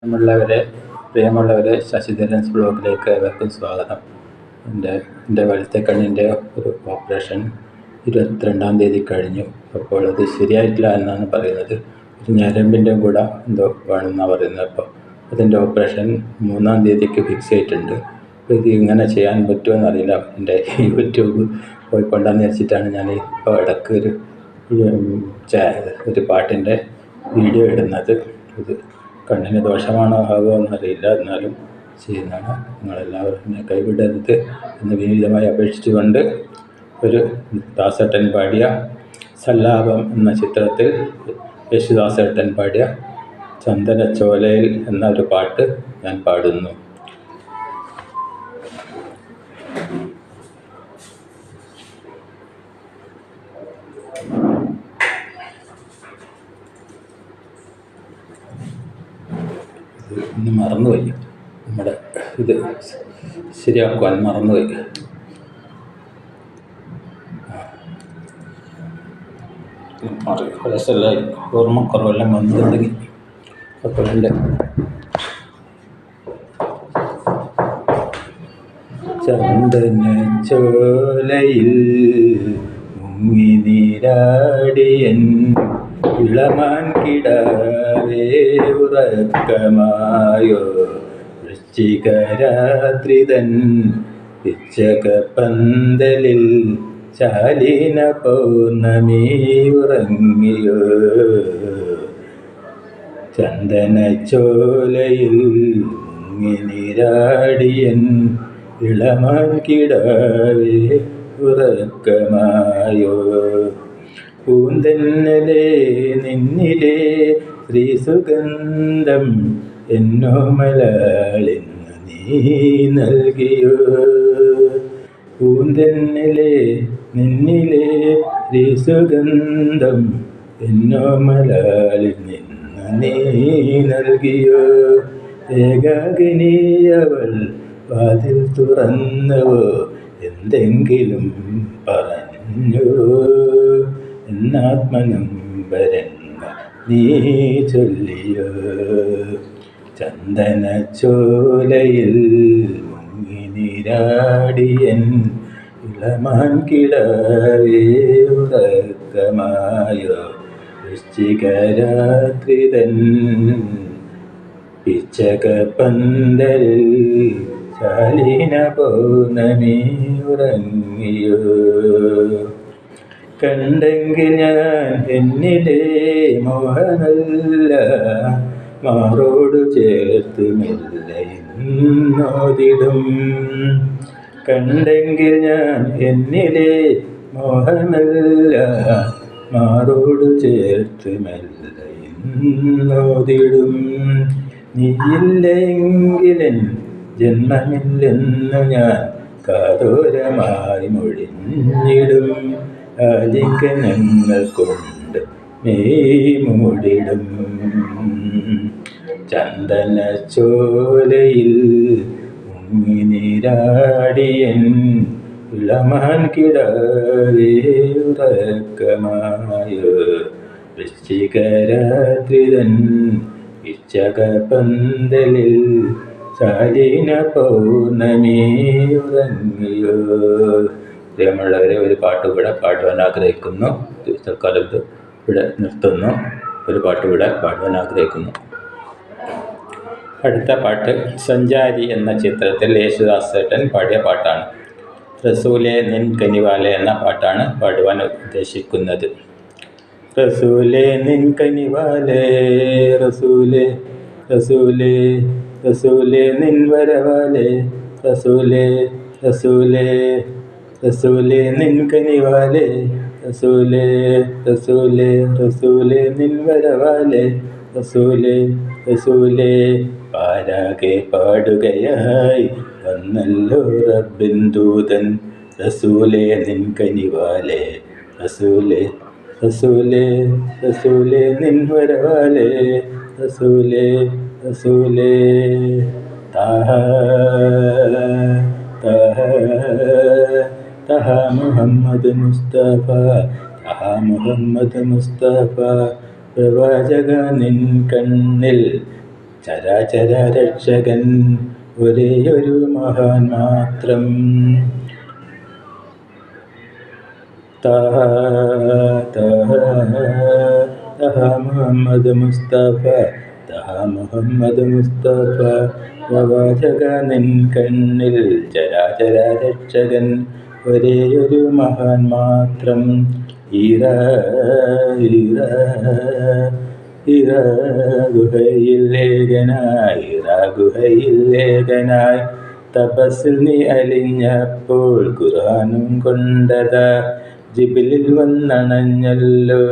പ്രിയമുള്ളവരെ ശശിധരൻസ് ബ്ലോഗിലേക്ക് ഏവർക്കും സ്വാഗതം. എൻ്റെ വലത്തെ കണ്ണിൻ്റെ ഒരു ഓപ്പറേഷൻ 22-ാം തീയതി കഴിഞ്ഞു. അപ്പോൾ അത് ശരിയായിട്ടില്ല എന്നാണ് പറയുന്നത്. ഒരു ഞരമ്പിൻ്റെ കൂടെ എന്തോ വേണമെന്നാണ് പറയുന്നത്. അപ്പോൾ അതിൻ്റെ ഓപ്പറേഷൻ 3-ാം തീയതിക്ക് ഫിക്സ് ചെയ്തിട്ടുണ്ട്. അപ്പോൾ ഇത് ഇങ്ങനെ ചെയ്യാൻ പറ്റുമോ അറിയില്ല. എൻ്റെ യൂട്യൂബ് പോയിക്കൊണ്ടാന്ന് വെച്ചിട്ടാണ് ഞാൻ ഇപ്പോൾ ഇടയ്ക്ക് ഒരു പാട്ടിൻ്റെ വീഡിയോ ഇടുന്നത്. ഇത് കണ്ണിന് ദോഷമാണോ ആകുമോ എന്നറിയില്ല, എന്നാലും ചെയ്യുന്നതാണ്. നിങ്ങളെല്ലാവരും എന്നെ കൈവിടരുത് എന്ന് വിനീതമായി അപേക്ഷിച്ചുകൊണ്ട് ഒരു ദാസേട്ടൻ പാടിയ സല്ലാപം എന്ന ചിത്രത്തിൽ യേശുദാസേട്ടൻ പാടിയ ചന്ദനച്ചോലയിൽ എന്ന ഒരു പാട്ട് ഞാൻ പാടുന്നു. ഇന്ന് മറന്നുപോയി, നമ്മുടെ ഇത് ശരിയാക്കുവാൻ മറന്നുപോയി. ഓർമ്മക്കുറവെല്ലാം വന്നിട്ടുണ്ടെങ്കിൽ അപ്പോൾ എൻ്റെ ചന്ദനച്ചോലയിൽ മുങ്ങി നീരാടിയൻ ഇളമാൻ കിടാവേ ഉറക്കമായോ വൃശ്ചികരാത്രിതൻ പിച്ചകപ്പന്തലിൽ ശാലീന പൗർണമി ഉറങ്ങിയോ. ചന്ദനച്ചോലയിൽ മുങ്ങി നീരാടിയൻ ഇളമാൻ കിടാവേ ഉറക്കമായോ. പൂന്തന്നലേ നിന്നിലെ ശ്രീസുഗന്ധം എന്നോമലാളിന്ന് നീ നൽകിയോ. പൂന്തന്നലേ നിന്നിലെ ശ്രീസുഗന്ധം എന്നോമലാളിൽ നിന്ന് നീ നൽകിയോ. ഏകാകിനിയവൾ വാതിൽ തുറന്നുവോ, എന്തെങ്കിലും പറഞ്ഞു എന്നാത്മനമ്പരങ്ങ നീ ചൊല്ലിയോ. ചന്ദനച്ചോലയിൽ മുങ്ങി നീരാടിയൻ ഇളമാൻ കിടാവേ ഉറക്കമായോ. വൃശ്ചികരാത്രിതൻ പിച്ചകപ്പന്തലിൽ ശാലീന പൗർണമി ഉറങ്ങിയോ. കണ്ടെങ്കിൽ ഞാൻ എന്നിലെ മോഹമല്ല മാറോട് ചേർത്ത് മെല്ലയിന്നോതിടും. കണ്ടെങ്കിൽ ഞാൻ എന്നിലെ മോഹമല്ല മാറോട് ചേർത്ത് മെല്ലയിന്നോതിടും. നീയില്ലെങ്കിലൻ ജന്മമില്ലെന്നു ഞാൻ കാതോരമായി മൊഴിഞ്ഞിടും. ആലിംഗനങ്ങൾ കൊണ്ട് മെയ് മൂടിടും. ചന്ദനച്ചോലയിൽ മുങ്ങി നീരാടിയൻ ഇളമാൻ കിടാവേ ഉറക്കമായോ. വൃശ്ചികരാത്രിതൻ പിച്ചകപ്പന്തലിൽ ശാലീന പൗർണമി ഉറങ്ങിയോ. പ്രിയമുള്ളവരെ, ഒരു പാട്ടുകൂടെ പാടുവാൻ ആഗ്രഹിക്കുന്നു. തൽക്കാലം ഇവിടെ നിർത്തുന്നു. ഒരു പാട്ടുകൂടെ പാടുവാൻ ആഗ്രഹിക്കുന്നു. അടുത്ത പാട്ട് സഞ്ചാരി എന്ന ചിത്രത്തിൽ യേശുദാസേട്ടൻ പാടിയ പാട്ടാണ്. റസൂലേ നിൻ കനിവാലെ എന്ന പാട്ടാണ് പാടുവാൻ ഉദ്ദേശിക്കുന്നത്. റസൂലേ നിൻ കനിവാലെ റസൂലേ റസൂലേ റസൂലേ നിൻ വരവാലെ റസൂലേ റസൂലേ റസൂലേ നിൻ കനിവാലെ റസൂലേ റസൂലേ റസൂലേ നിൻ വരവാലെ റസൂലേ റസൂലേ. പാരാകെ പാടുകയായി വന്നല്ലോ റബ്ബിൻ ദൂതൻ റസൂലേ നിൻ കനിവാലെ റസൂലേ റസൂലേ റസൂലേ നിൻ വരവാലെ റസൂലേ റസൂലേ. താഹ താഹ തഹ മുഹമ്മദ് മുസ്തഫ തഹ മുഹമ്മദ് മുസ്തഫ. പ്രവാചക നിൻ കണ്ണിൽ ചരാചര രക്ഷകൻ ഒരേയൊരു മഹാൻ മാത്രം. താഹ മുഹമ്മദ് മുസ്തഫ, താഹ മുഹമ്മദ് മുസ്തഫ, പ്രവാചക നിൻ കണ്ണിൽ ചരാചര രക്ഷകൻ ഒരേയൊരു മഹാൻ മാത്രം. ഗുഹയിൽ ഏകനായി തപസ്സിൽ നീ അലിഞ്ഞപ്പോൾ ഖുർആനും കൊണ്ടതാ ജിബ്രീൽ വന്നണഞ്ഞല്ലോ.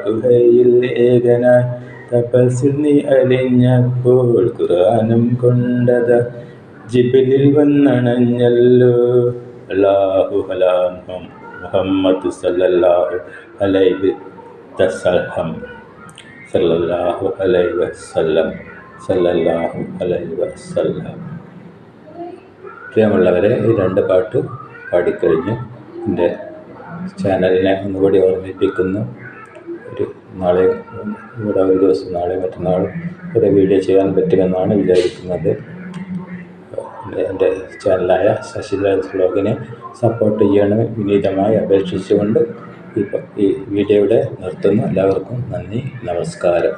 ഗുഹയിൽ ഏകനായി തപസ്സിൽ നീ അലിഞ്ഞപ്പോൾ ഖുർആനും കൊണ്ടതാ ജിബ്രീൽ വന്നണഞ്ഞല്ലോ. അല്ലാഹു അലാ മുഹമ്മദ് സല്ലല്ലാഹു അലൈഹി വസല്ലം സല്ലല്ലാഹു അലൈഹി വസല്ലം സല്ലല്ലാഹു അലൈഹി വസല്ലം. പ്രിയമുള്ളവരെ, ഈ 2 പാട്ട് പാടിക്കഴിഞ്ഞു. എൻ്റെ ചാനലിനെ ഒന്നുകൂടി ഓർമ്മിപ്പിക്കുന്നു. നാളെ ഇവിടെ ഒരു ദിവസം, നാളെ മറ്റന്നാളും ഒരു വീഡിയോ ചെയ്യാൻ പറ്റുമെന്നാണ് വിചാരിക്കുന്നത്. എൻ്റെ ചാനലായ ശശിധരൻസ് വ്ലോഗിനെ സപ്പോർട്ട് ചെയ്യണമെന്ന് വിനീതമായി അപേക്ഷിച്ചുകൊണ്ട് ഈ വീഡിയോയുടെ നിർത്തുന്നു. എല്ലാവർക്കും നന്ദി, നമസ്കാരം.